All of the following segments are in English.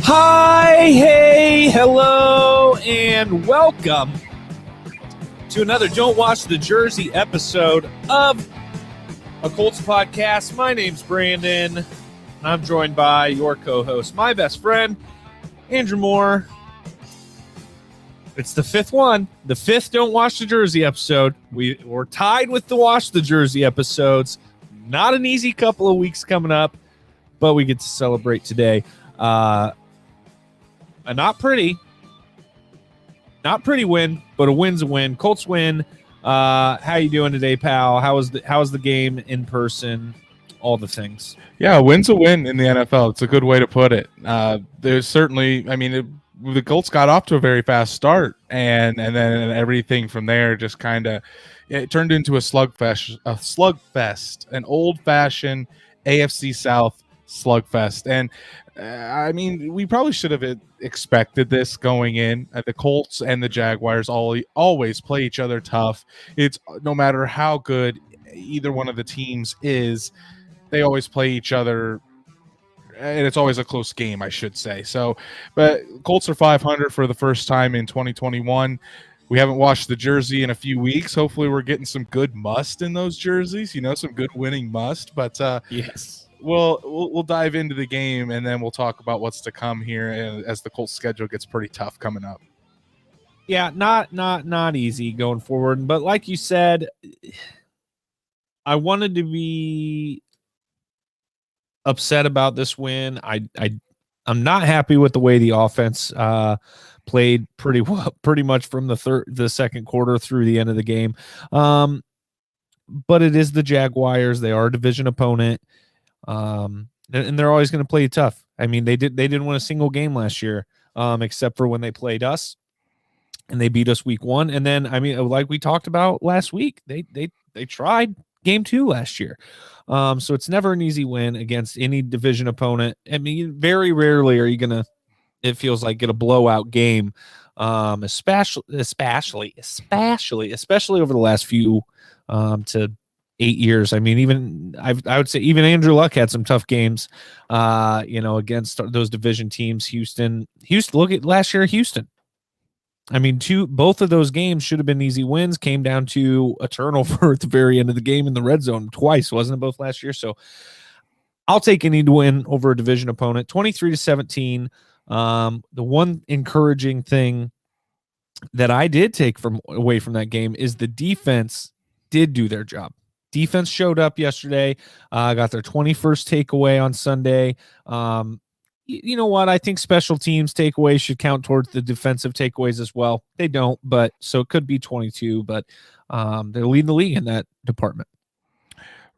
Hi, hey, hello, and welcome to another Don't Watch the Jersey episode of a Colts podcast. My name's Brandon, and I'm joined by your co-host, my best friend, Andrew Moore. It's the fifth one, the fifth Don't Watch the Jersey episode. We're tied with the Watch the Jersey episodes. Not an easy couple of weeks coming up, but we get to celebrate today. A not pretty win, but a win's a win. Colts win. How you doing today, pal? How was the game in person? All the things. Yeah, a win's a win in the NFL. It's a good way to put it. There's certainly, the Colts got off to a very fast start, and then everything from there just kind of it turned into a slugfest, an old-fashioned AFC South slugfest. And we probably should have expected this going in. The Colts and the Jaguars always play each other tough. It's no matter how good either one of the teams is, they always play each other, and it's always a close game, I should say. So, but Colts are 500 for the first time in 2021. We haven't washed the jersey in a few weeks. Hopefully we're getting some good must in those jerseys, some good winning must. But yes. We'll dive into the game, and then we'll talk about what's to come here as the Colts schedule gets pretty tough coming up. Yeah, not easy going forward. But like you said, I wanted to be upset about this win. I'm not happy with the way the offense played pretty much from the second quarter through the end of the game. But it is the Jaguars. They are a division opponent. And they're always going to play you tough. I mean, they didn't win a single game last year, except for when they played us, and they beat us week 1. And then, like we talked about last week, they tried game 2 last year. So it's never an easy win against any division opponent. I mean, very rarely are you gonna, it feels like, get a blowout game, especially over the last few to 8 years. I mean, I would say even Andrew Luck had some tough games, against those division teams. Houston. Look at last year, Houston. I mean, both of those games should have been easy wins. Came down to a turnover at the very end of the game in the red zone twice, wasn't it? Both last year. So I'll take any win over a division opponent. 23-17. The one encouraging thing that I did take away from that game is the defense did do their job. Defense showed up yesterday, got their 21st takeaway on Sunday. You know what? I think special teams takeaways should count towards the defensive takeaways as well. They don't, but so it could be 22, but they're leading the league in that department.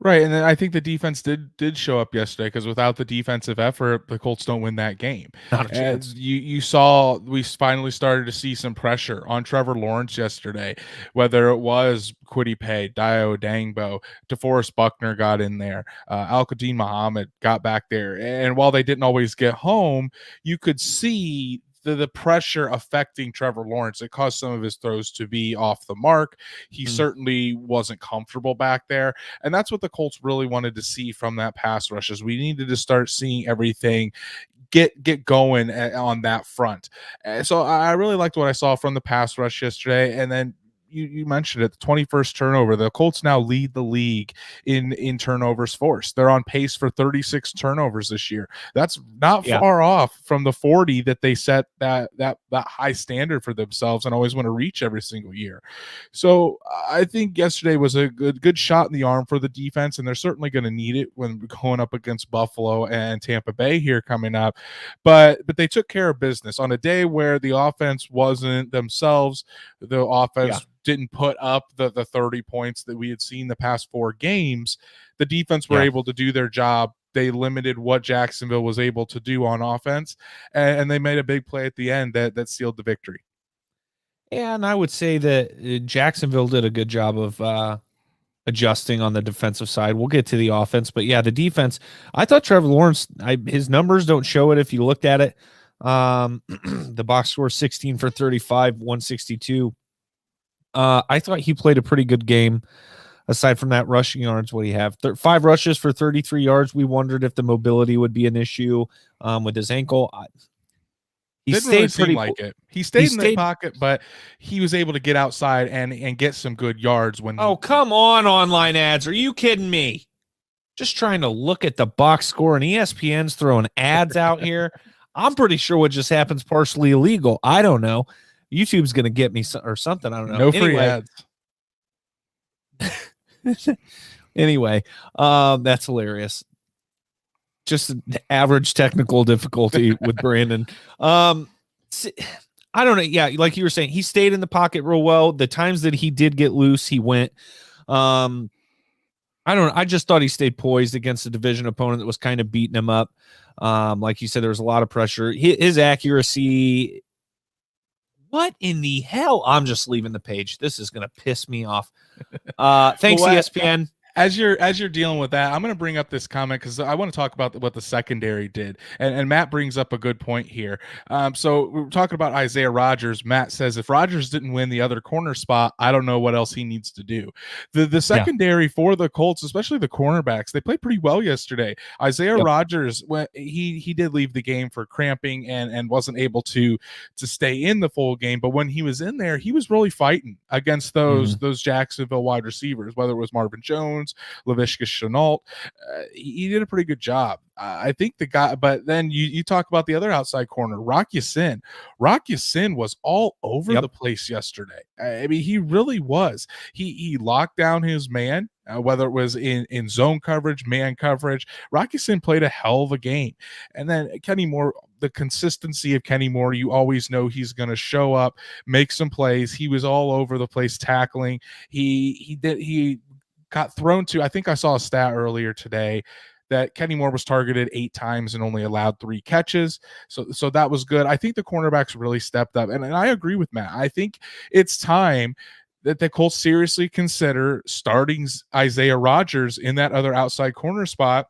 Right, and then I think the defense did show up yesterday, because without the defensive effort, the Colts don't win that game. Not a chance. As you saw, we finally started to see some pressure on Trevor Lawrence yesterday, whether it was Kwity, Paye, Dayo, Odeyingbo, DeForest Buckner got in there, Al-Qadim Muhammad got back there, and while they didn't always get home, you could see the pressure affecting Trevor Lawrence. It caused some of his throws to be off the mark. He certainly wasn't comfortable back there. And that's what the Colts really wanted to see from that pass rush, is we needed to start seeing everything get going on that front. So I really liked what I saw from the pass rush yesterday. And then you mentioned it, the 21st turnover. The Colts now lead the league in turnovers forced. They're on pace for 36 turnovers this year. That's not far off from the 40 that they set that high standard for themselves and always want to reach every single year. So I think yesterday was a good shot in the arm for the defense, and they're certainly going to need it when going up against Buffalo and Tampa Bay here coming up. But they took care of business on a day where the offense wasn't themselves. The offense didn't put up the 30 points that we had seen the past 4 games. The defense were able to do their job. They limited what Jacksonville was able to do on offense, and they made a big play at the end that sealed the victory. Yeah, and I would say that Jacksonville did a good job of adjusting on the defensive side. We'll get to the offense, but yeah, the defense, I thought Trevor Lawrence, his numbers don't show it if you looked at it. The box score 16 for 35, 162. I thought he played a pretty good game. Aside from that, rushing yards, what do you have? 5 rushes for 33 yards. We wondered if the mobility would be an issue with his ankle. He Didn't stayed really seem pretty like it. He stayed in the pocket, but he was able to get outside and get some good yards when. Oh, come on, online ads. Are you kidding me? Just trying to look at the box score, and ESPN's throwing ads out here. I'm pretty sure what just happens partially illegal. I don't know. YouTube's going to get me or something. I don't know. No free ads. Anyway, that's hilarious. Just an average technical difficulty with Brandon. I don't know. Yeah, like you were saying, he stayed in the pocket real well. The times that he did get loose, he went. I don't know. I just thought he stayed poised against a division opponent that was kind of beating him up. Like you said, there was a lot of pressure. His accuracy. What in the hell? I'm just leaving the page. This is going to piss me off. Thanks, ESPN. As you're dealing with that, I'm going to bring up this comment because I want to talk about what the secondary did. And Matt brings up a good point here. So we're talking about Isaiah Rodgers. Matt says if Rodgers didn't win the other corner spot, I don't know what else he needs to do. The secondary for the Colts, especially the cornerbacks, they played pretty well yesterday. Isaiah Rodgers, when he did leave the game for cramping and wasn't able to stay in the full game, but when he was in there, he was really fighting against those Jacksonville wide receivers, whether it was Marvin Jones, Laviska Shenault. He did a pretty good job. I think the guy, but then you talk about the other outside corner, Rock Ya-Sin. Rock Ya-Sin was all over the place yesterday. I mean, he really was. He locked down his man, whether it was in zone coverage, man coverage. Rock Ya-Sin played a hell of a game. And then Kenny Moore, the consistency of Kenny Moore, you always know he's going to show up, make some plays. He was all over the place tackling. He got thrown to, I think I saw a stat earlier today that Kenny Moore was targeted 8 times and only allowed 3 catches. So that was good. I think the cornerbacks really stepped up. And I agree with Matt. I think it's time that the Colts seriously consider starting Isaiah Rodgers in that other outside corner spot,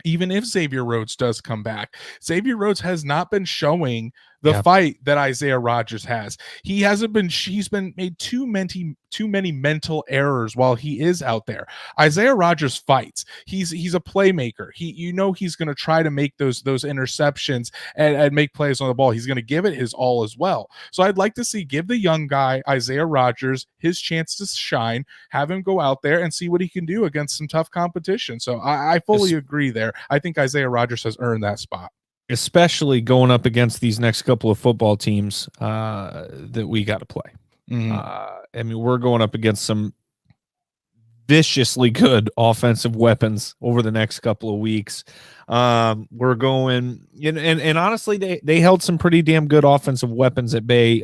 even if Xavier Rhodes does come back. Xavier Rhodes has not been showing the fight that Isaiah Rodgers has. He's been made too many mental errors while he is out there. Isaiah Rodgers fights. He's a playmaker. He's going to try to make those interceptions and make plays on the ball. He's going to give it his all as well. So I'd like to give the young guy, Isaiah Rodgers, his chance to shine, have him go out there and see what he can do against some tough competition. So I fully agree there. I think Isaiah Rodgers has earned that spot. Especially going up against these next couple of football teams that we got to play. I mean, we're going up against some viciously good offensive weapons over the next couple of weeks. We're going, and honestly, they held some pretty damn good offensive weapons at bay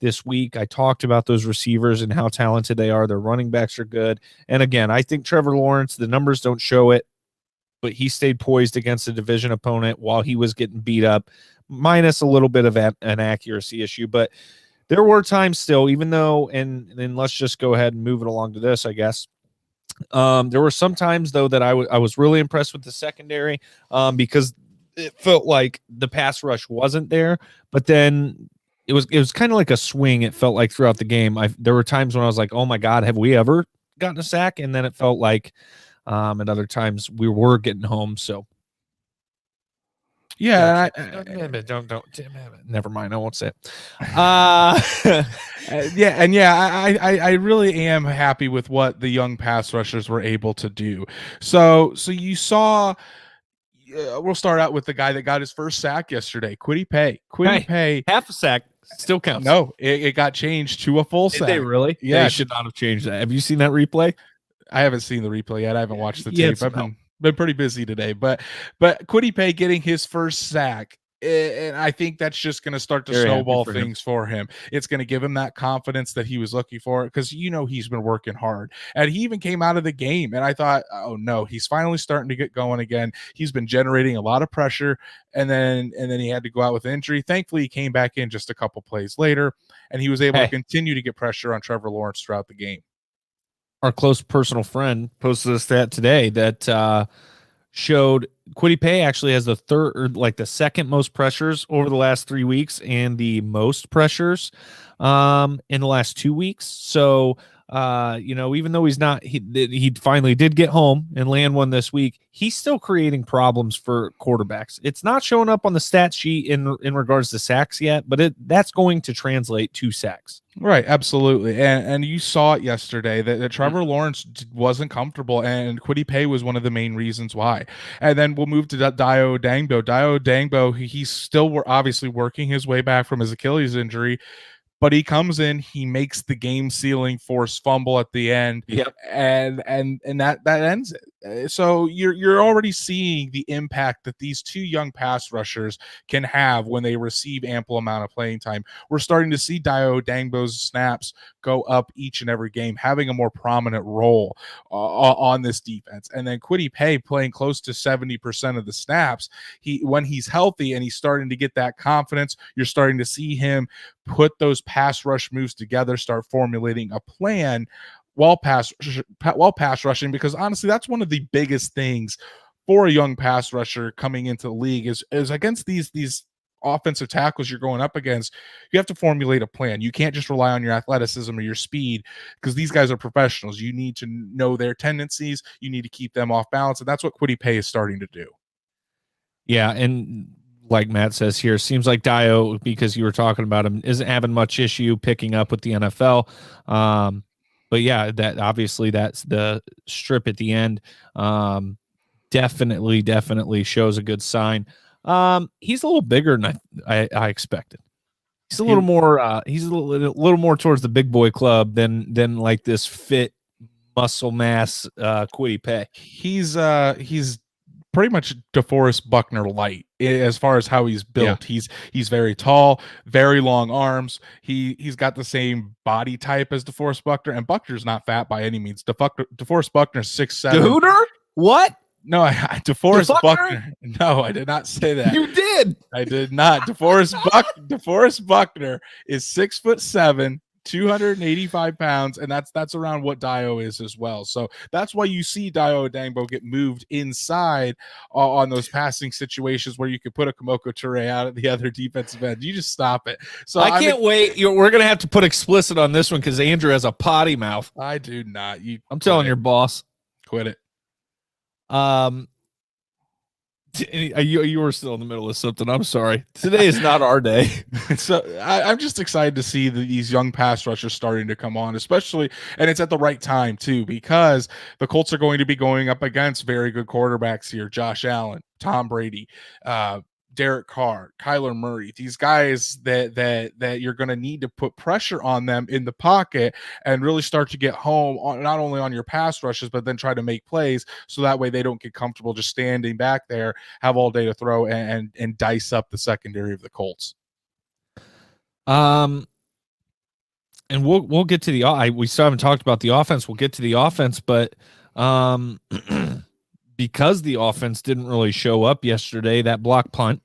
this week. I talked about those receivers and how talented they are. Their running backs are good. And again, I think Trevor Lawrence, the numbers don't show it, but he stayed poised against a division opponent while he was getting beat up, minus a little bit of an accuracy issue. But there were times still, even though, and then let's just go ahead and move it along to this, I guess. There were some times, though, that I was really impressed with the secondary because it felt like the pass rush wasn't there, but then it was kind of like a swing, it felt like, throughout the game. There were times when I was like, oh, my God, have we ever gotten a sack? And then it felt like at other times we were getting home. So yeah, don't never mind. I won't say it. I really am happy with what the young pass rushers were able to do. So you saw. We'll start out with the guy that got his first sack yesterday, Kwity Paye. Paye, half a sack still counts. No, it got changed to a full sack. Did they really? Yeah, they should not have changed that. Have you seen that replay? I haven't seen the replay yet. I haven't watched the tape. I've been pretty busy today, but Kwity Paye getting his first sack, and I think that's just going to start to snowball things for him. It's going to give him that confidence that he was looking for, because he's been working hard, and he even came out of the game, and I thought, oh no, he's finally starting to get going again. He's been generating a lot of pressure, and then he had to go out with injury. Thankfully, he came back in just a couple plays later, and he was able to continue to get pressure on Trevor Lawrence throughout the game. Our close personal friend posted a stat today that showed Kwity Paye actually has the second most pressures over the last 3 weeks and the most pressures in the last 2 weeks. So Even though he finally did get home and land one this week, he's still creating problems for quarterbacks. It's not showing up on the stat sheet in regards to sacks yet, but that's going to translate to sacks. Right, absolutely, and you saw it yesterday that Trevor Lawrence wasn't comfortable, and Kwity Paye was one of the main reasons why. And then we'll move to Dayo Odeyingbo. Dayo Odeyingbo, he's still obviously working his way back from his Achilles injury, but he comes in, he makes the game sealing forced fumble at the end, and that ends it. So you're already seeing the impact that these two young pass rushers can have when they receive ample amount of playing time. We're starting to see Dayo Odeyingbo's snaps go up each and every game, having a more prominent role on this defense. And then Kwity Paye playing close to 70% of the snaps. When he's healthy and he's starting to get that confidence, you're starting to see him put those pass rush moves together, start formulating a plan while pass rushing, because honestly, that's one of the biggest things for a young pass rusher coming into the league is against these offensive tackles you're going up against. You have to formulate a plan. You can't just rely on your athleticism or your speed, because these guys are professionals. You need to know their tendencies. You need to keep them off balance, and that's what Kwity Paye is starting to do. Yeah, and like Matt says here, seems like Dayo, because you were talking about him, isn't having much issue picking up with the NFL. But yeah, that obviously that's the strip at the end. Definitely shows a good sign. He's a little bigger than I expected. He's a little more. He's a little more towards the big boy club than like this fit muscle mass Kwity Paye. He's pretty much DeForest Buckner light as far as how he's built. Yeah. He's very tall, very long arms. He's got the same body type as DeForest Buckner, and Buckner's not fat by any means. DeForest Buckner's 6'7". Hooter? What? No, DeForest Buckner. No, I did not say that. You did. I did not. DeForest Buckner is 6'7". 285 pounds, and that's around what Dayo is as well. So that's why you see Dayo Odeyingbo get moved inside on those passing situations where you could put a Kamoko Toure out at the other defensive end. You just stop it. So I can't wait. We're gonna have to put explicit on this one because Andrew has a potty mouth. I do not. I'm telling your boss. Quit it. You were still in the middle of something. I'm sorry. Today is not our day. So I'm just excited to see these young pass rushers starting to come on, especially, and it's at the right time too, because the Colts are going to be going up against very good quarterbacks here: Josh Allen, Tom Brady, Derek Carr, Kyler Murray, these guys that you're going to need to put pressure on them in the pocket and really start to get home on not only on your pass rushes, but then try to make plays so that way they don't get comfortable just standing back there, have all day to throw and dice up the secondary of the Colts. And we'll get to we still haven't talked about the offense. We'll get to the offense, but because the offense didn't really show up yesterday, that block punt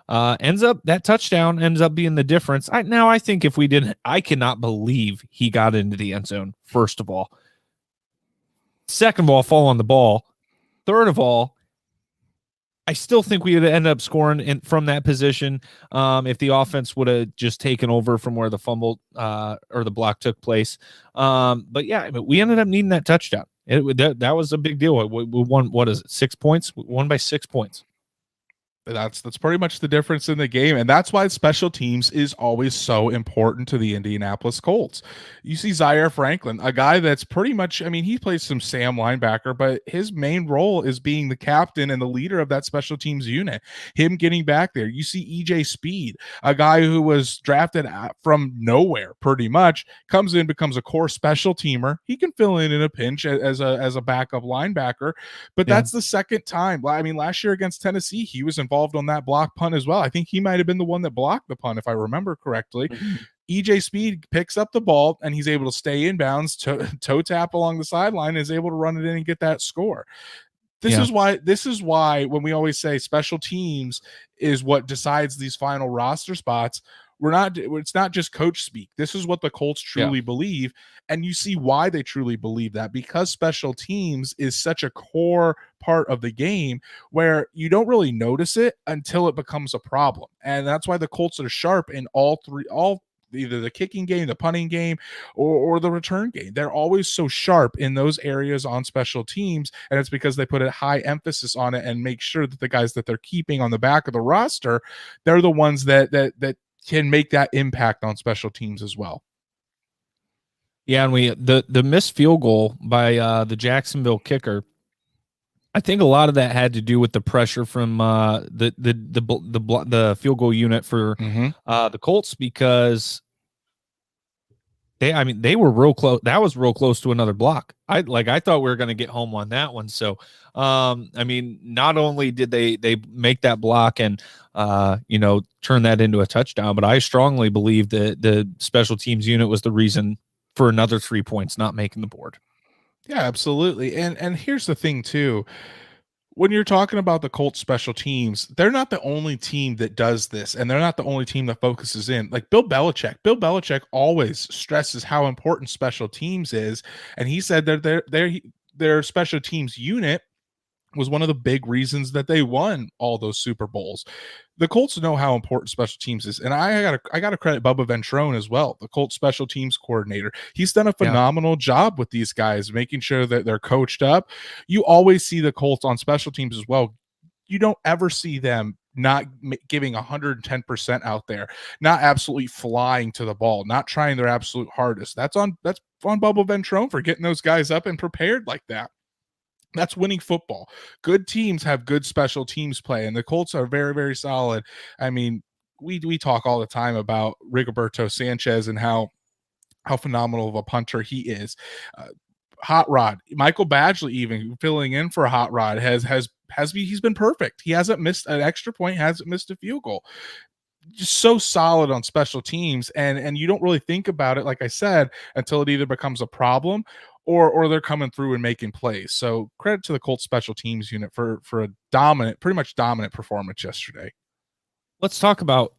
that touchdown ends up being the difference. I think if we didn't, I cannot believe he got into the end zone. First of all, second of all, fall on the ball. Third of all, I still think we would end up scoring from that position if the offense would have just taken over from where the fumble or the block took place. But yeah, we ended up needing that touchdown. That was a big deal. We won, 6 points? We won by 6 points. That's pretty much the difference in the game, and that's why special teams is always so important to the Indianapolis Colts. You see Zaire Franklin, a guy that's pretty much, he plays some Sam linebacker, but his main role is being the captain and the leader of that special teams unit, him getting back there. You see EJ Speed, a guy who was drafted from nowhere pretty much, comes in, becomes a core special teamer. He can fill in a pinch as a backup linebacker, but that's the second time. Last year against Tennessee, he was involved on that block punt as well. I think he might have been the one that blocked the punt, if I remember correctly. EJ Speed picks up the ball and he's able to stay inbounds, toe tap along the sideline, and is able to run it in and get that score. This is why when we always say special teams is what decides these final roster spots, it's not just coach speak. This is what the Colts truly believe, and you see why they truly believe that, because special teams is such a core part of the game where you don't really notice it until it becomes a problem. And that's why the Colts are sharp in all either the kicking game, the punting game, or the return game. They're always so sharp in those areas on special teams, and it's because they put a high emphasis on it and make sure that the guys that they're keeping on the back of the roster, they're the ones that can make that impact on special teams as well. Yeah, and the missed field goal by the Jacksonville kicker, I think a lot of that had to do with the pressure from the field goal unit for the Colts, because they were real close. That was real close to another block. I thought we were going to get home on that one. So, not only did they make that block and turn that into a touchdown, but I strongly believe that the special teams unit was the reason for another 3 points not making the board. Yeah, absolutely. And here's the thing too. When you're talking about the Colts special teams, they're not the only team that does this, and they're not the only team that focuses in. Like Bill Belichick always stresses how important special teams is, and he said that their special teams unit was one of the big reasons that they won all those Super Bowls. The Colts know how important special teams is, and I gotta credit Bubba Ventrone as well, the Colts special teams coordinator. He's done a phenomenal job with these guys, making sure that they're coached up. You always see the Colts on special teams as well. You don't ever see them not giving 110% out there, not absolutely flying to the ball, not trying their absolute hardest. That's on Bubba Ventrone for getting those guys up and prepared like that. That's winning football. Good teams have good special teams play, and the Colts are very, very solid. I mean, we talk all the time about Rigoberto Sanchez and how phenomenal of a punter he is. Hot Rod, Michael Badgley, even filling in for Hot Rod, he's been perfect. He hasn't missed an extra point, hasn't missed a field goal. Just so solid on special teams, and you don't really think about it, like I said, until it either becomes a problem or they're coming through and making plays. So credit to the Colts special teams unit for a pretty much dominant performance yesterday. Let's talk about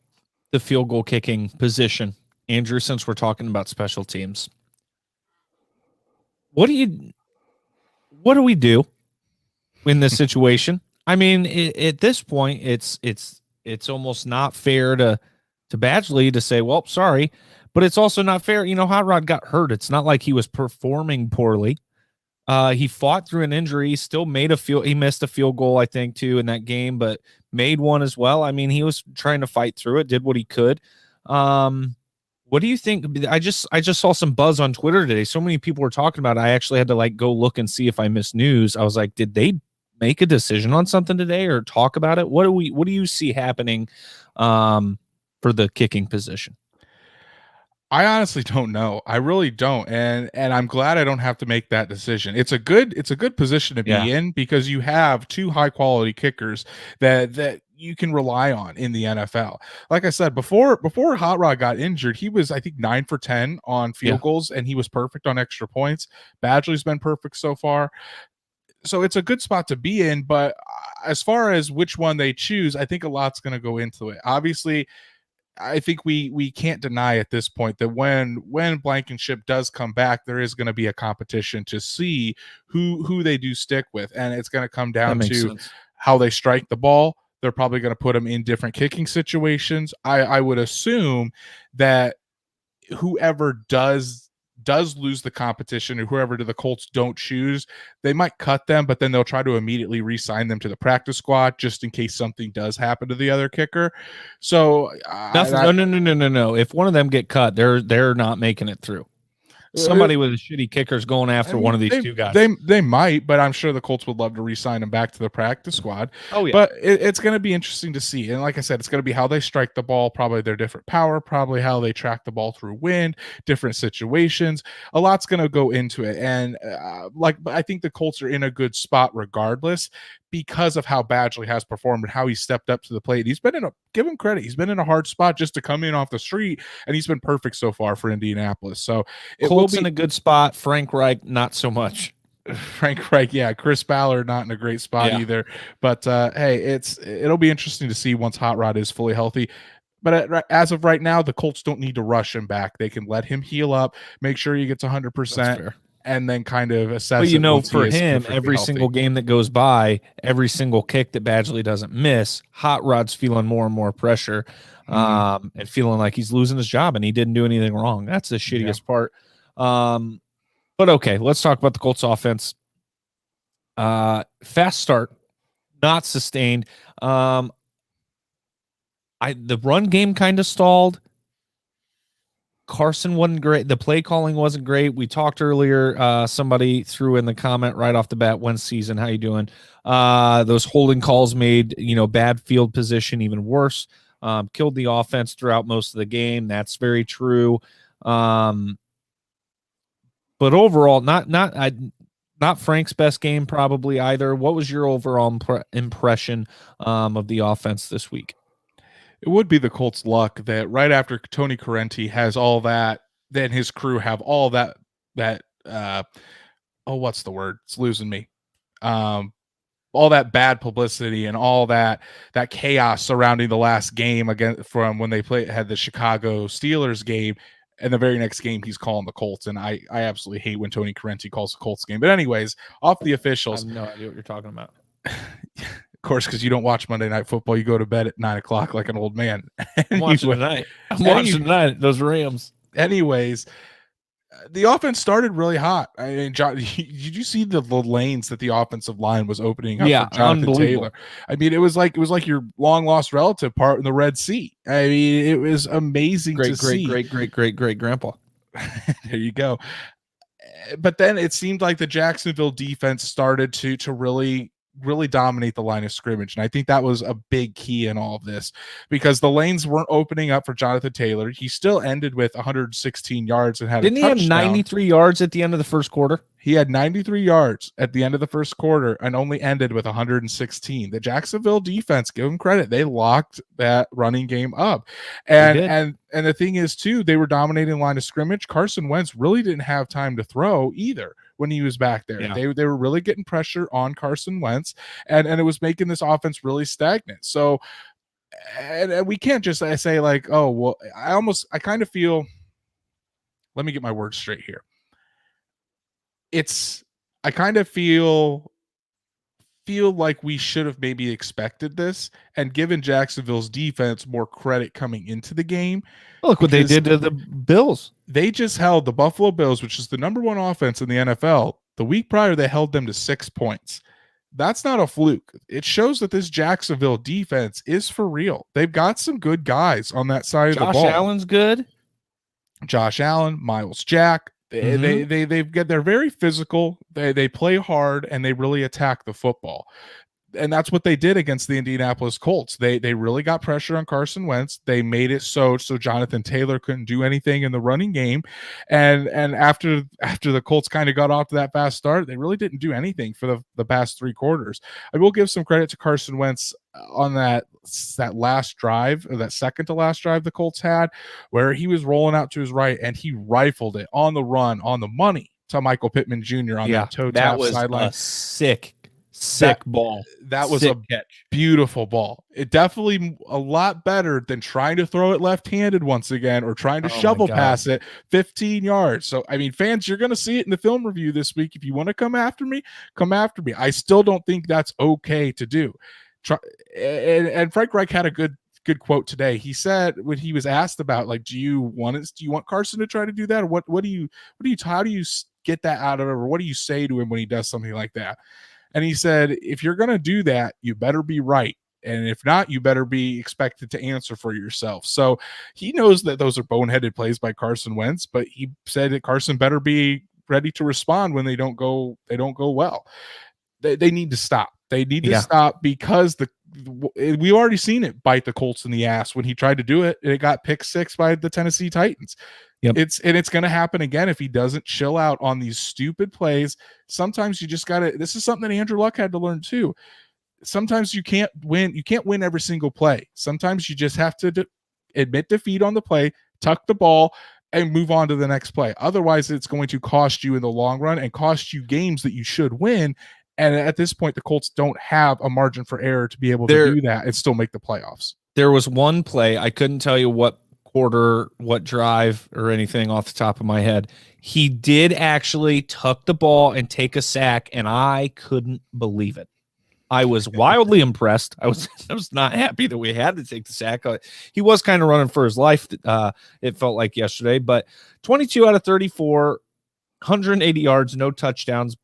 the field goal kicking position, Andrew, since we're talking about special teams. What do we do in this situation? I mean, at this point, it's almost not fair to Badgley to say, well, sorry, but it's also not fair. Hot Rod got hurt. It's not like he was performing poorly. He fought through an injury, still he missed a field goal, I think, too, in that game, but made one as well. I mean, he was trying to fight through it, did what he could. What do you think? I just saw some buzz on Twitter today. So many people were talking about it. I actually had to go look and see if I missed news. I was like, did they make a decision on something today or talk about it? What do you see happening for the kicking position? I honestly don't know. I really don't. And I'm glad I don't have to make that decision. It's a good position to be in, because you have two high quality kickers that you can rely on in the NFL. Like I said, before Hot Rod got injured, he was, I think, 9 for 10 on field goals, and he was perfect on extra points. Badgley's been perfect so far. So it's a good spot to be in, but as far as which one they choose, I think a lot's going to go into it. Obviously, I think we can't deny at this point that when Blankenship does come back, there is going to be a competition to see who they do stick with, and it's going to come down to how they strike the ball. They're probably going to put them in different kicking situations. I would assume that whoever does lose the competition, or whoever the Colts don't choose, they might cut them, but then they'll try to immediately re-sign them to the practice squad just in case something does happen to the other kicker. So no. If one of them get cut, they're not making it through. Somebody with a shitty kicker is going after one of these two guys. They might, but I'm sure the Colts would love to re-sign him back to the practice squad. Oh yeah. But it's going to be interesting to see. And like I said, it's going to be how they strike the ball, probably their different power, probably how they track the ball through wind, different situations. A lot's going to go into it. And I think the Colts are in a good spot regardless, because of how Badgley has performed and how he stepped up to the plate. He's been give him credit. He's been in a hard spot just to come in off the street, and he's been perfect so far for Indianapolis. So Colts in a good spot. Frank Reich, not so much. Frank Reich, yeah. Chris Ballard, not in a great spot either. But hey, it'll be interesting to see once Hot Rod is fully healthy. But as of right now, the Colts don't need to rush him back. They can let him heal up, make sure he gets 100%. And then kind of assess. But for him, every single game that goes by, every single kick that Badgley doesn't miss, Hot Rod's feeling more and more pressure. and feeling like he's losing his job, and he didn't do anything wrong. That's the shittiest part. But okay, let's talk about the Colts offense. Fast start, not sustained. The run game kind of stalled. Carson wasn't great. The play calling wasn't great. We talked earlier. Somebody threw in the comment right off the bat, "When season, how you doing?" Those holding calls made bad field position even worse. Killed the offense throughout most of the game. That's very true. But overall, not Frank's best game probably either. What was your overall impression of the offense this week? It would be the Colts' luck that right after Tony Correnti has all that, then his crew have all that what's the word? It's losing me. All that bad publicity and all that chaos surrounding the last game again from when they had the Chicago Steelers game, and the very next game he's calling the Colts. And I absolutely hate when Tony Correnti calls the Colts game. But anyways, off the officials. I have no idea what you're talking about. Of course, because you don't watch Monday Night Football. You go to bed at 9:00 like an old man. I'm watching tonight. Those Rams. Anyways, the offense started really hot. I mean, John, did you see the lanes that the offensive line was opening up for Jonathan Taylor? I mean, it was like your long lost relative part in the Red Sea. I mean, it was amazing to see. Great grandpa. There you go. But then it seemed like the Jacksonville defense started to really dominate the line of scrimmage. And I think that was a big key in all of this because the lanes weren't opening up for Jonathan Taylor. He still ended with 116 yards and had Didn't he have 93 yards at the end of the first quarter? He had 93 yards at the end of the first quarter and only ended with 116. The Jacksonville defense, give them credit, they locked that running game up. And the thing is, too, they were dominating line of scrimmage. Carson Wentz really didn't have time to throw either when he was back there. Yeah. They were really getting pressure on Carson Wentz, and it was making this offense really stagnant. So, and we can't just say like, oh, well, I kind of feel, let me get my words straight here. I kind of feel like we should have maybe expected this and given Jacksonville's defense more credit coming into the game. Look what they did to the Bills. They just held the Buffalo Bills, which is the number one offense in the NFL. The week prior, they held them to 6 points. That's not a fluke. It shows that this Jacksonville defense is for real. They've got some good guys on that side of the ball. Josh Allen's good. Josh Allen, Miles Jack. They're very physical. They play hard and they really attack the football. And that's what they did against the Indianapolis Colts. They really got pressure on Carson Wentz. They made it so Jonathan Taylor couldn't do anything in the running game. And after the Colts kind of got off to that fast start, they really didn't do anything for the past 3 quarters. I will give some credit to Carson Wentz on that last drive, or that second to last drive the Colts had, where he was rolling out to his right and he rifled it on the run, on the money to Michael Pittman Jr. on that toe tap sideline. A sick ball. That was a catch. Beautiful ball. It definitely a lot better than trying to throw it left-handed once again or trying to shovel pass it 15 yards. So, I mean, fans, you're going to see it in the film review this week. If you want to come after me, come after me. I still don't think that's okay to do. And Frank Reich had a good quote today. He said when he was asked about, like, do you want Carson to try to do that, or how do you get that out of him, or what do you say to him when he does something like that? And he said, if you're going to do that, you better be right. And if not, you better be expected to answer for yourself. So he knows that those are boneheaded plays by Carson Wentz, but he said that Carson better be ready to respond when they don't go well. They need to stop. They need to stop because we've already seen it bite the Colts in the ass when he tried to do it. And it got picked 6 by the Tennessee Titans. Yep. It's going to happen again if he doesn't chill out on these stupid plays. Sometimes you just got to, this is something that Andrew Luck had to learn too. Sometimes you can't win. You can't win every single play. Sometimes you just have to admit defeat on the play, tuck the ball, and move on to the next play. Otherwise, it's going to cost you in the long run and cost you games that you should win. And at this point, the Colts don't have a margin for error to be able to do that and still make the playoffs. There was one play, I couldn't tell you what quarter, what drive, or anything off the top of my head. He did actually tuck the ball and take a sack, and I couldn't believe it. I was wildly impressed. I was not happy that we had to take the sack. He was kind of running for his life. It felt like yesterday, but 22 out of 34, 180 yards, no touchdowns.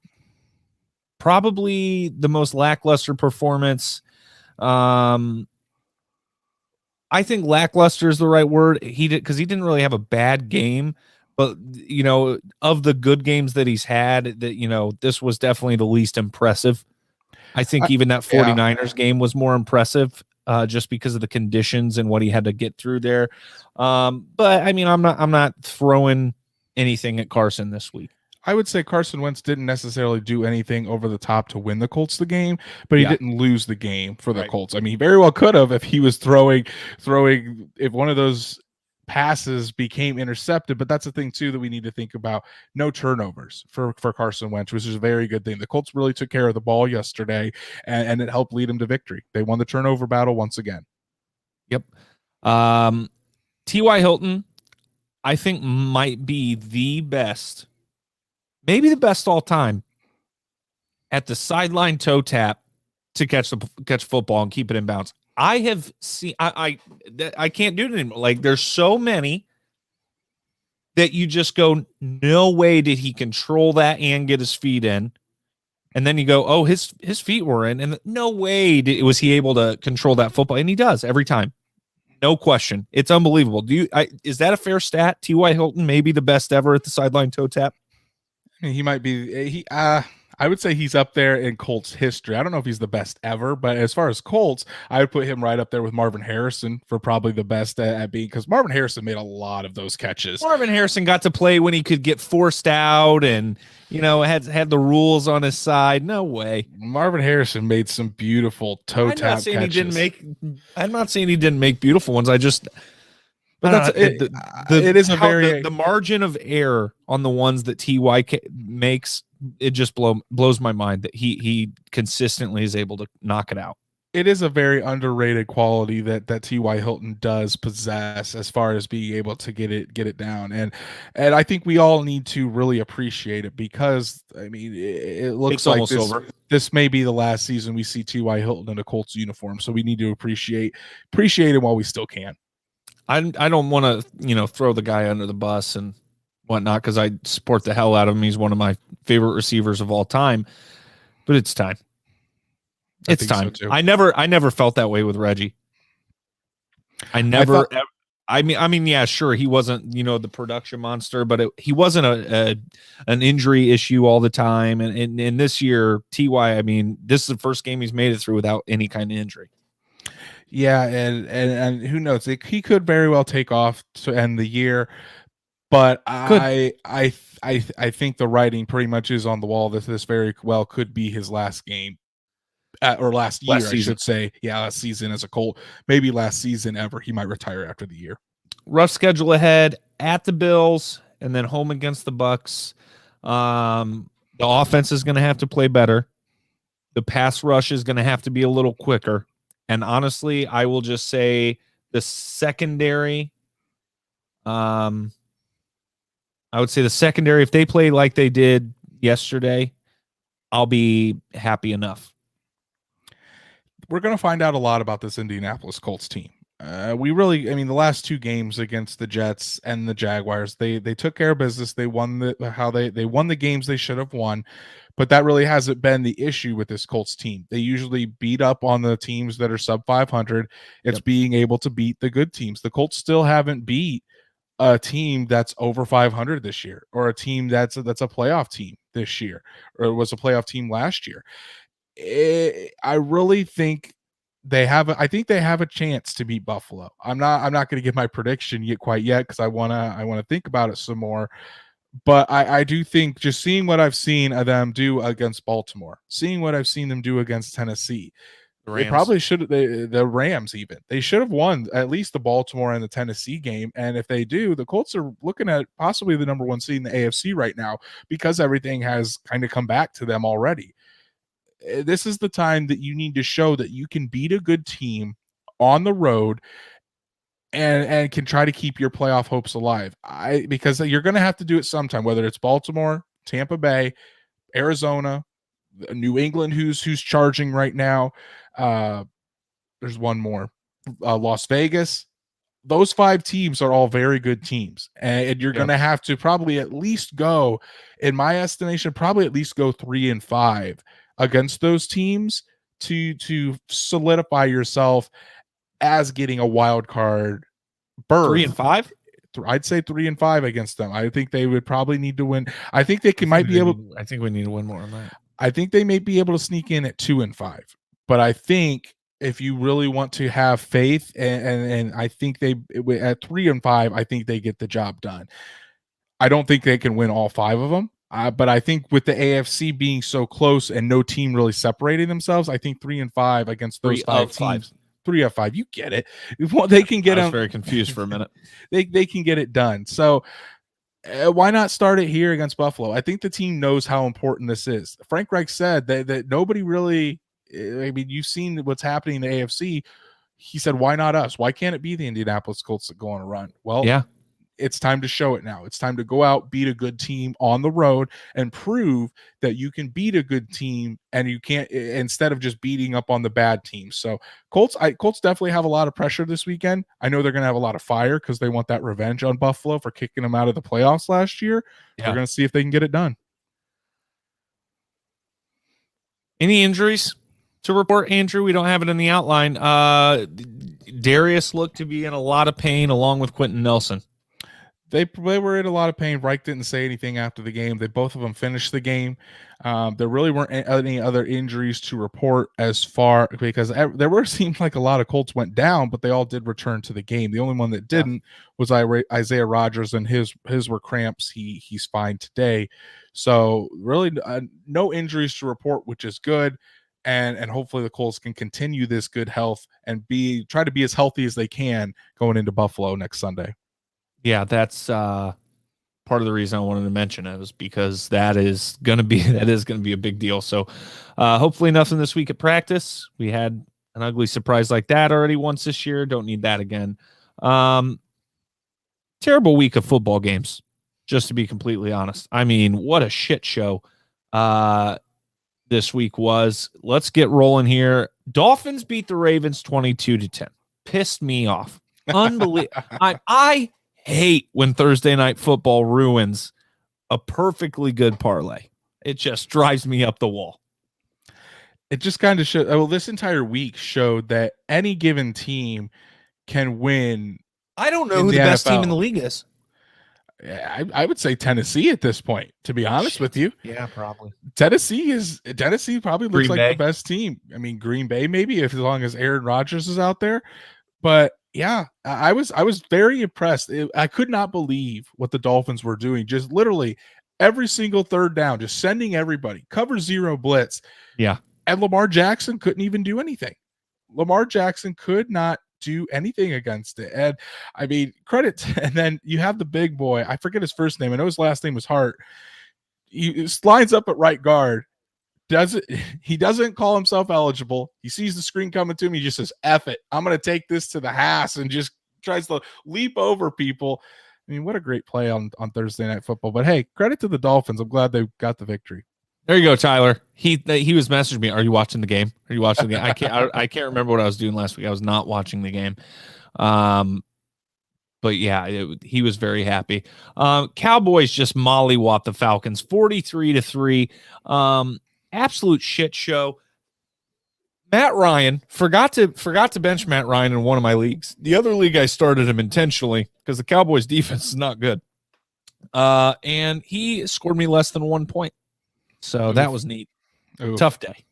Probably the most lackluster performance. I think lackluster is the right word. He didn't really have a bad game, but of the good games that he's had, that this was definitely the least impressive. I think even that 49ers game was more impressive just because of the conditions and what he had to get through there. But I mean, I'm not throwing anything at Carson this week. I would say Carson Wentz didn't necessarily do anything over the top to win the Colts the game, but he didn't lose the game for the Colts. I mean, he very well could have if he was throwing if one of those passes became intercepted, but that's the thing too that we need to think about. No turnovers for Carson Wentz, which is a very good thing. The Colts really took care of the ball yesterday, and it helped lead them to victory. They won the turnover battle once again. Yep. T.Y. Hilton, I think, might be the best, maybe the best all time at the sideline toe tap to catch football and keep it in bounds. I have seen, I can't do it anymore. Like, there's so many that you just go, no way did he control that and get his feet in. And then you go, oh, his feet were in, and no way was he able to control that football. And he does every time. No question. It's unbelievable. Is that a fair stat? T.Y. Hilton, maybe the best ever at the sideline toe tap? I mean, he might be, I would say he's up there in Colts history. I don't know if he's the best ever, but as far as Colts, I would put him right up there with Marvin Harrison for probably the best at being, because Marvin Harrison made a lot of those catches. Marvin Harrison got to play when he could get forced out and, had the rules on his side. No way. Marvin Harrison made some beautiful toe tap catches. I'm not saying he didn't make beautiful ones. But that's it is the margin of error on the ones that T.Y. makes. It just blows my mind that he consistently is able to knock it out. It is a very underrated quality that T.Y. Hilton does possess as far as being able to get it down, and I think we all need to really appreciate it, because I mean it looks like this may be the last season we see T.Y. Hilton in a Colts uniform, so we need to appreciate him while we still can. I don't want to throw the guy under the bus and whatnot, because I support the hell out of him. He's one of my favorite receivers of all time, but it's time. It's time. So I never felt that way with Reggie. I mean, yeah, sure, he wasn't, the production monster, but he wasn't an injury issue all the time. And this year, T.Y., I mean, this is the first game he's made it through without any kind of injury. Yeah, and who knows? He could very well take off to end the year, but I think the writing pretty much is on the wall that this very well could be his last game, or last year, I should say. Yeah, last season as a Colt, maybe last season ever. He might retire after the year. Rough schedule ahead at the Bills, and then home against the Bucks. The offense is going to have to play better. The pass rush is going to have to be a little quicker. And honestly, I will just say the secondary, I would say the secondary, if they play like they did yesterday, I'll be happy enough. We're going to find out a lot about this Indianapolis Colts team. The last two games against the Jets and the Jaguars, they took care of business. They won they won the games they should have won, but that really hasn't been the issue with this Colts team. They usually beat up on the teams that are sub 500. It's being able to beat the good teams. The Colts still haven't beat a team that's over 500 this year, or a team that's a playoff team this year, or was a playoff team last year. I really think they have a chance to beat Buffalo. I'm not going to give my prediction quite yet, because I want to think about it some more. But I do think, just seeing what I've seen of them do against Baltimore, seeing what I've seen them do against Tennessee, they probably should. The Rams, even, they should have won at least the Baltimore and the Tennessee game. And if they do, the Colts are looking at possibly the number one seed in the AFC right now, because everything has kind of come back to them already. This is the time that you need to show that you can beat a good team on the road and can try to keep your playoff hopes alive. Because you're going to have to do it sometime, whether it's Baltimore, Tampa Bay, Arizona, New England, who's charging right now. There's one more, Las Vegas. Those 5 teams are all very good teams, and you're going to have to probably at least go, in my estimation, probably at least go 3-5 against those teams to solidify yourself as getting a wild card berth. 3-5. I'd say 3-5 against them. I think they would probably need to win. I think they might be able. I think we need to win more on that. I think they may be able to sneak in at 2-5, but I think if you really want to have faith, and I think they at 3-5, I think they get the job done. I don't think they can win all 5 of them, but I think with the AFC being so close and no team really separating themselves, I think 3-5 against those 5 teams. 3 of 5, you get it. They can get. I was very confused for a minute. They can get it done. So why not start it here against Buffalo? I think the team knows how important this is. Frank Reich said that nobody really. I mean, you've seen what's happening in the AFC. He said, why not us? Why can't it be the Indianapolis Colts that go on a run? Well, yeah, it's time to show it now. It's time to go out, beat a good team on the road, and prove that you can beat a good team, and you can't, instead of just beating up on the bad teams. So Colts definitely have a lot of pressure this weekend. I know they're going to have a lot of fire because they want that revenge on Buffalo for kicking them out of the playoffs last year. Yeah. We're going to see if they can get it done. Any injuries to report, Andrew? We don't have it in the outline. Darius looked to be in a lot of pain along with Quentin Nelson. They were in a lot of pain. Reich didn't say anything after the game. Both of them finished the game. There really weren't any other injuries to report because there seemed like a lot of Colts went down, but they all did return to the game. The only one that didn't was Isaiah Rodgers, and his were cramps. He's fine today. So really no injuries to report, which is good. And hopefully the Colts can continue this good health and try to be as healthy as they can going into Buffalo next Sunday. Yeah, that's part of the reason I wanted to mention it, was because that is going to be a big deal. So hopefully nothing this week at practice. We had an ugly surprise like that already once this year. Don't need that again. Terrible week of football games, just to be completely honest. I mean, what a shit show this week was. Let's get rolling here. Dolphins beat the Ravens 22-10. Pissed me off. Unbelievable. I hate when Thursday night football ruins a perfectly good parlay. It just drives me up the wall. It just kind of showed. Well, this entire week showed that any given team can win. I don't know who the best team in the league is. I would say Tennessee at this point, to be honest with you. Yeah, probably. Tennessee probably looks like the best team. I mean, Green Bay maybe, as long as Aaron Rodgers is out there. But yeah, I was very impressed. I could not believe what the Dolphins were doing. Just literally every single third down, just sending everybody, cover zero blitz. Yeah. And Lamar Jackson couldn't even do anything. Lamar Jackson could not do anything against it. And I mean, credit. And then you have the big boy. I forget his first name. I know his last name was Hart. He lines up at right guard. He doesn't call himself eligible. He sees the screen coming to him. He just says, F it. I'm going to take this to the house, and just tries to leap over people. I mean, what a great play on Thursday Night Football. But hey, credit to the Dolphins. I'm glad they got the victory. There you go, Tyler. He was messaging me. Are you watching the game? Are you watching the game? I can't remember what I was doing last week. I was not watching the game. But yeah, he was very happy. Cowboys just mollywop the Falcons 43-3. Absolute shit show. Matt Ryan forgot to bench Matt Ryan in one of my leagues. The other league I started him intentionally because the Cowboys defense is not good. And he scored me less than 1 point. So that was neat. Oof. Tough day.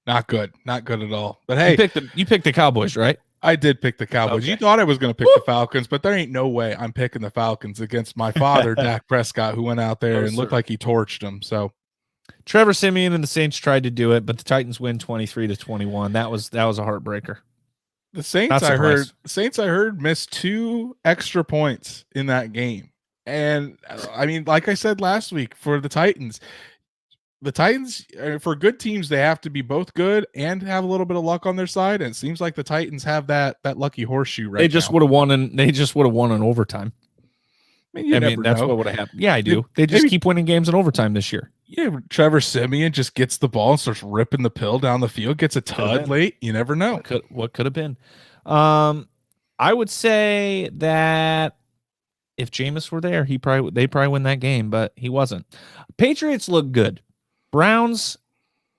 Not good. Not good at all. But hey, you picked the Cowboys, right? I did pick the Cowboys. Okay. You thought I was going to pick the Falcons, but there ain't no way I'm picking the Falcons against my father, Dak Prescott, who went out there and looked like he torched them. So Trevor Siemian and the Saints tried to do it, but the Titans win 23-21. That was a heartbreaker. The Saints I heard missed 2 extra points in that game. And I mean, like I said last week, for the Titans, for good teams, they have to be both good and have a little bit of luck on their side. And it seems like the Titans have that lucky horseshoe right now. They just would have won in overtime. I mean, that's what would have happened. Yeah, I do. They just keep winning games in overtime this year. Yeah, Trevor Siemian just gets the ball and starts ripping the pill down the field, gets a tud late. You never know. What could have been. I would say that if Jameis were there, they'd probably win that game, but he wasn't. Patriots look good. Browns,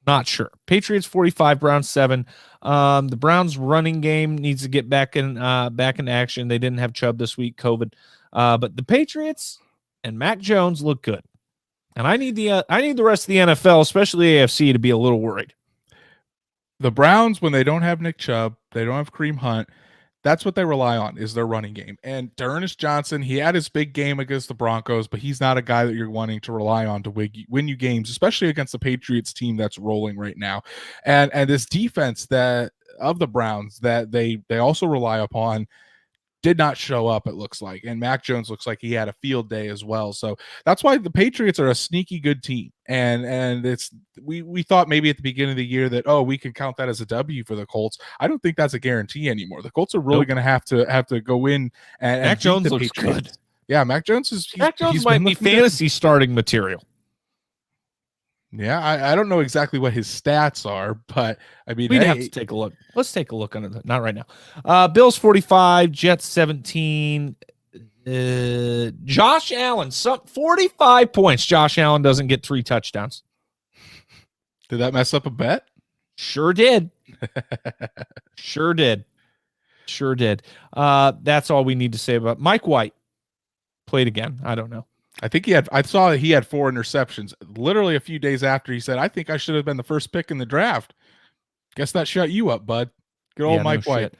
not sure. Patriots 45, Browns 7. The Browns running game needs to get back in action. They didn't have Chubb this week, COVID. But the Patriots and Mac Jones look good. And I need the rest of the NFL, especially AFC, to be a little worried. The Browns, when they don't have Nick Chubb, they don't have Kareem Hunt, that's what they rely on is their running game. And D'Ernest Johnson, he had his big game against the Broncos, but he's not a guy that you're wanting to rely on to win you games, especially against the Patriots team that's rolling right now. And this defense that of the Browns that they also rely upon did not show up, it looks like. And Mac Jones looks like he had a field day as well. So that's why the Patriots are a sneaky good team. And it's we thought maybe at the beginning of the year that, we can count that as a W for the Colts. I don't think that's a guarantee anymore. The Colts are really going to have to go in and Mac Jones looks Patriots. good. Yeah, Mac Jones might be fantasy starting material. Yeah, I don't know exactly what his stats are, but I mean, we'd have to take a look. Let's take a look on it. Not right now. Bills 45, Jets 17. Josh Allen, 45 points. Josh Allen doesn't get 3 touchdowns. Did that mess up a bet? Sure did. Sure did. That's all we need to say about Mike White. Played again. I don't know. I saw that he had 4 interceptions. Literally a few days after he said, I think I should have been the first pick in the draft. Guess that shut you up, bud. Good old Mike White.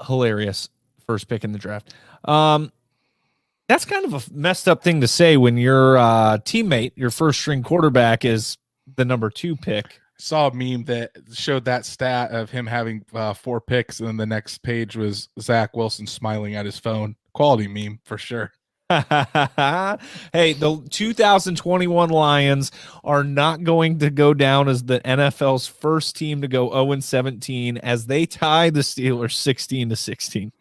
Hilarious. First pick in the draft. That's kind of a messed up thing to say when your teammate, your first string quarterback, is the number 2 pick. I saw a meme that showed that stat of him having 4 picks, and then the next page was Zach Wilson smiling at his phone. Quality meme for sure. Hey, the 2021 Lions are not going to go down as the NFL's first team to go 0-17 as they tie the Steelers 16-16.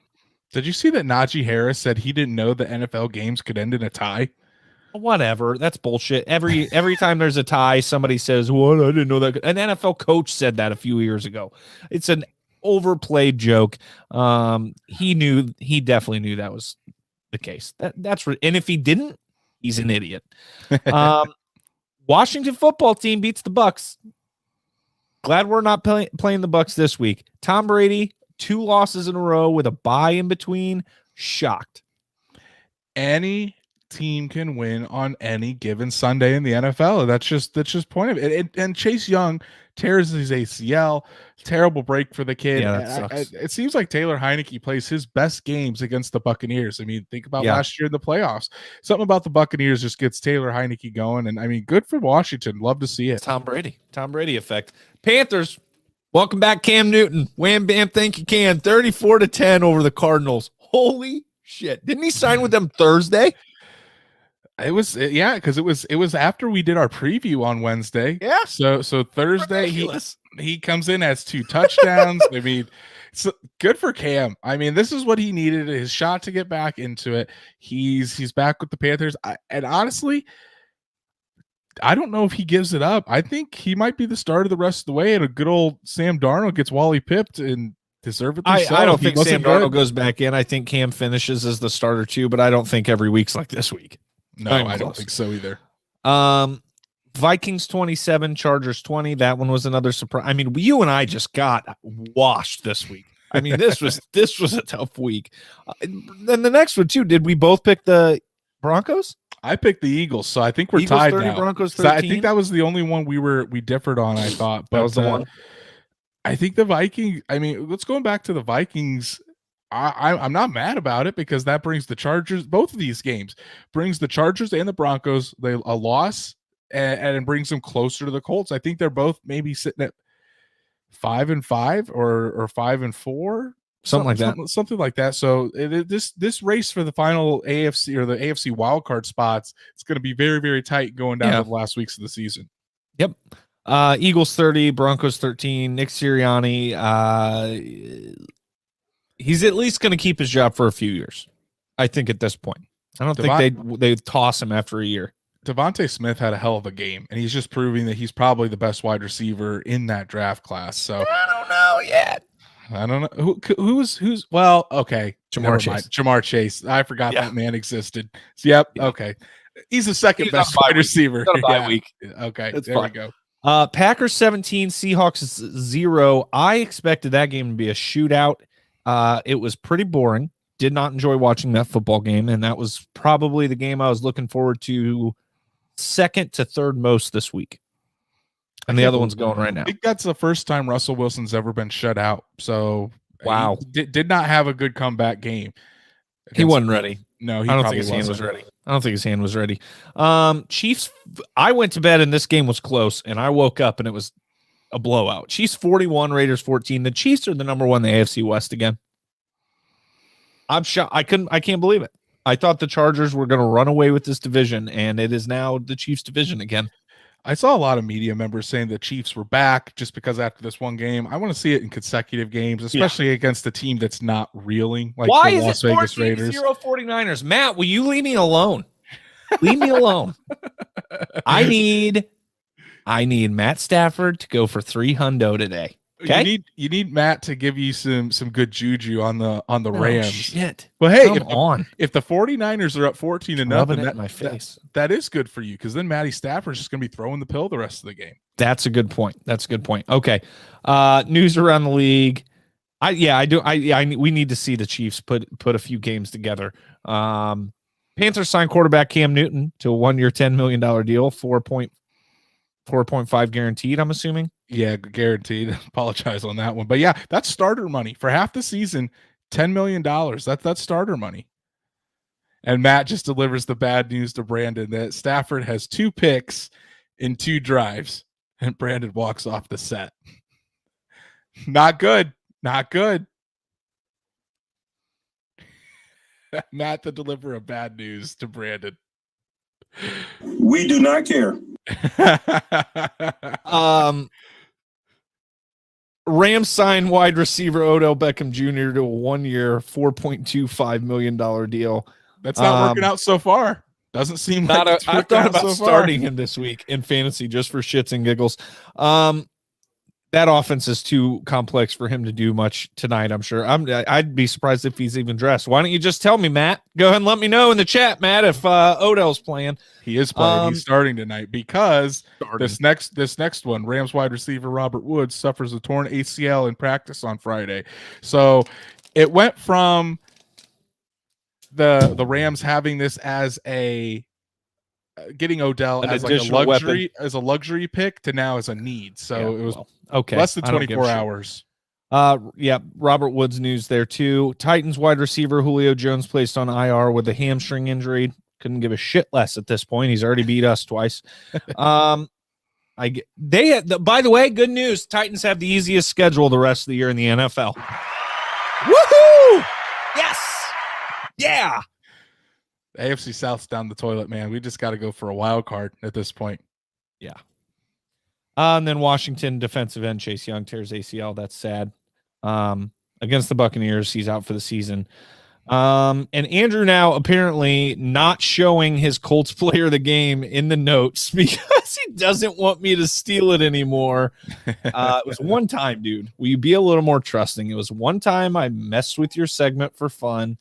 Did you see that Najee Harris said he didn't know the NFL games could end in a tie? Whatever. That's bullshit. Every time there's a tie, somebody says, "What? I didn't know that." An NFL coach said that a few years ago. It's an overplayed joke. He definitely knew that was the case. And if he didn't, he's an idiot. Washington football team beats the Bucks. Glad we're not playing the Bucks this week. Tom Brady, 2 losses in a row with a bye in between. Shocked. Any team can win on any given Sunday in the NFL. That's just point of it. And Chase Young tears his ACL. Terrible break for the kid. Yeah, that sucks. It seems like Taylor Heineke plays his best games against the Buccaneers. I mean, think about last year in the playoffs. Something about the Buccaneers just gets Taylor Heineke going. And I mean, good for Washington. Love to see it. Tom Brady effect. Panthers, welcome back, Cam Newton. Wham bam, think you can. 34-10 over the Cardinals. Holy shit! Didn't he sign with them Thursday? It was because it was after we did our preview on Wednesday. Yeah. So Thursday he comes in, has 2 touchdowns. I mean, it's good for Cam. I mean, this is what he needed, his shot to get back into it. He's back with the Panthers. And honestly, I don't know if he gives it up. I think he might be the starter the rest of the way, and a good old Sam Darnold gets Wally pipped and deservedly so. I don't think Sam Darnold goes back in. I think Cam finishes as the starter too, but I don't think every week's like this week. No, I don't think so either. Vikings 27, Chargers 20. That one was another surprise. I mean, you and I just got washed this week. I mean, this was a tough week. Then the next one too. Did we both pick the Broncos? I picked the Eagles, so I think we're tied 30, now. Broncos 13. So I think that was the only one we differed on. I thought, but that was the one. I think the Vikings. I mean, let's go back to the Vikings. I'm not mad about it because that brings the Chargers. Both of these games brings the Chargers and the Broncos a loss, and it brings them closer to the Colts. I think they're both maybe sitting at 5-5 or 5-4, something like that. So this race for the final AFC or the AFC Wild Card spots, it's going to be very, very tight going down to the last weeks of the season. Yep. Eagles 30, Broncos 13. Nick Sirianni. He's at least going to keep his job for a few years. I think at this point. I don't think they toss him after a year. Devontae Smith had a hell of a game, and he's just proving that he's probably the best wide receiver in that draft class. So I don't know yet. I don't know who's well, okay. Jamar Chase. Jamar Chase. I forgot Yeah. that man existed. So, yep. Yeah. Okay. He's the second He's best on a bye wide receiver. He's on a bye week. Okay. That's there fine. we go. Packers 17, Seahawks 0. I expected that game to be a shootout. It was pretty boring. Did not enjoy watching that football game, and that was probably the game I was looking forward to second to third most this week. And the other one's going right now. I think that's the first time Russell Wilson's ever been shut out. So wow, he did not have a good comeback game. He wasn't ready. No, I don't think his hand was ready. I don't think his hand was ready. Chiefs. I went to bed and this game was close, and I woke up and it was a blowout. Chiefs 41, Raiders 14. The Chiefs are the number one in the AFC West again. I'm shocked. I can't believe it. I thought the Chargers were going to run away with this division, and it is now the Chiefs division again. I saw a lot of media members saying the Chiefs were back just because after this one game. I want to see it in consecutive games, especially against a team that's not reeling like Why the is Las it Vegas Raiders. 49ers? Matt, will you leave me alone? Leave me alone. I need Matt Stafford to go for $300 today. Okay, you need Matt to give you some good juju on the Rams. Shit. Well, hey, if the 49ers are up 14-0, that in my face. That is good for you because then Matty Stafford's just going to be throwing the pill the rest of the game. That's a good point. Okay. News around the league. We need to see the Chiefs put a few games together. Panthers signed quarterback Cam Newton to a 1-year, $10 million deal, 4.5 guaranteed, I'm assuming. Yeah, guaranteed. Apologize on that one. But yeah, that's starter money for half the season, $10 million. That's starter money. And Matt just delivers the bad news to Brandon that Stafford has 2 picks in 2 drives, and Brandon walks off the set. Not good. Not good. Matt to deliver a bad news to Brandon. We do not care. Rams signed wide receiver Odell Beckham Jr. to a 1-year, $4.25 million deal. That's not working out so far. Doesn't seem like I thought about starting him this week in fantasy just for shits and giggles. That offense is too complex for him to do much tonight, I'm sure. I'd be surprised if he's even dressed. Why don't you just tell me, Matt? Go ahead and let me know in the chat, Matt, if Odell's playing. He is playing. He's starting tonight because this next one, Rams wide receiver Robert Woods suffers a torn ACL in practice on Friday. So it went from the Rams having this as a getting Odell as like a luxury pick to now as a need. So it was less than 24 hours. Robert Woods news there too. Titans wide receiver Julio Jones placed on IR with a hamstring injury. Couldn't give a shit less at this point. He's already beat us twice. By the way, good news. Titans have the easiest schedule the rest of the year in the NFL. Woohoo! Yes. Yeah. AFC South's down the toilet, man. We just got to go for a wild card at this point. Yeah. And then Washington defensive end Chase Young tears ACL. That's sad. Against the Buccaneers, he's out for the season. And Andrew now apparently not showing his Colts player of the game in the notes because he doesn't want me to steal it anymore. It was one time, dude. Will you be a little more trusting? It was one time I messed with your segment for fun.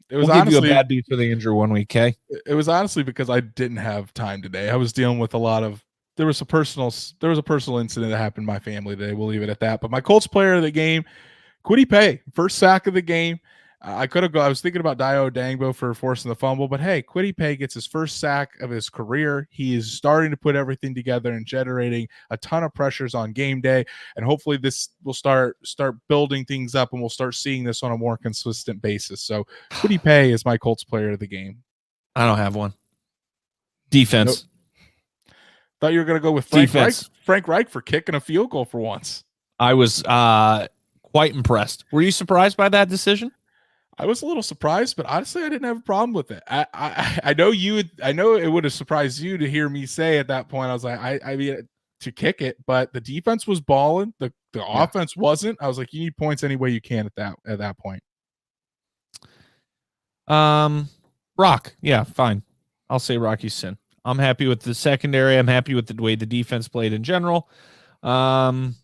It was honestly, give you a bad beat for the Andrew 1 week, okay? It was honestly because I didn't have time today. I was dealing with a lot of there was a personal incident that happened in my family today. We'll leave it at that. But my Colts player of the game, Kwity Paye, first sack of the game. I was thinking about Dayo Odeyingbo for forcing the fumble, but hey, Kwity Paye gets his first sack of his career. He is starting to put everything together and generating a ton of pressures on game day. And hopefully this will start building things up and we'll start seeing this on a more consistent basis. So Kwity Paye is my Colts player of the game. I don't have one. Defense. Nope. Thought you were going to go with Frank Reich for kicking a field goal for once. I was quite impressed. Were you surprised by that decision? I was a little surprised, but honestly, I didn't have a problem with it. I know it would have surprised you to hear me say at that point. I was like, I mean, to kick it, but the defense was balling. The offense wasn't. I was like, you need points any way you can at that point. Rock, yeah, fine. I'll say Rocky Sin. I'm happy with the secondary. I'm happy with the way the defense played in general. The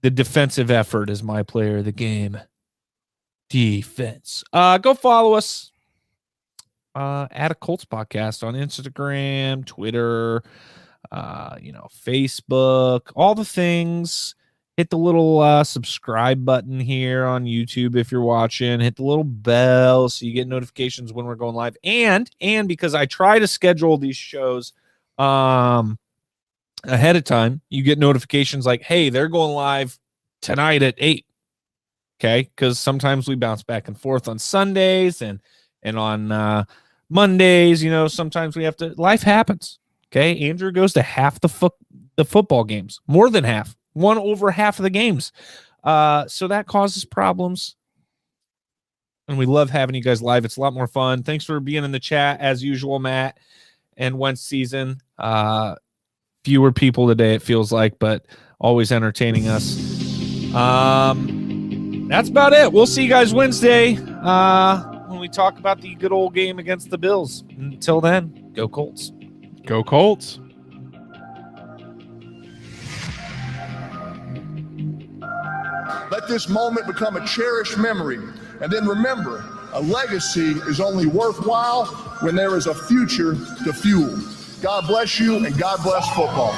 defensive effort is my player of the game. Defense. Go follow us at a Colts podcast on Instagram, Twitter, Facebook, all the things. Hit the little subscribe button here on YouTube if you're watching. Hit the little bell so you get notifications when we're going live. And because I try to schedule these shows ahead of time, you get notifications like, hey, they're going live tonight at 8. Okay, because sometimes we bounce back and forth on Sundays and on Mondays. Sometimes we have to. Life happens. Okay, Andrew goes to half the football games, more than half. Won over half of the games. So that causes problems. And we love having you guys live. It's a lot more fun. Thanks for being in the chat as usual, Matt and Wentz season. Fewer people today, it feels like, but always entertaining us. That's about it. We'll see you guys Wednesday when we talk about the good old game against the Bills. Until then, go Colts. Go Colts. Let this moment become a cherished memory. And then remember, a legacy is only worthwhile when there is a future to fuel. God bless you, and God bless football.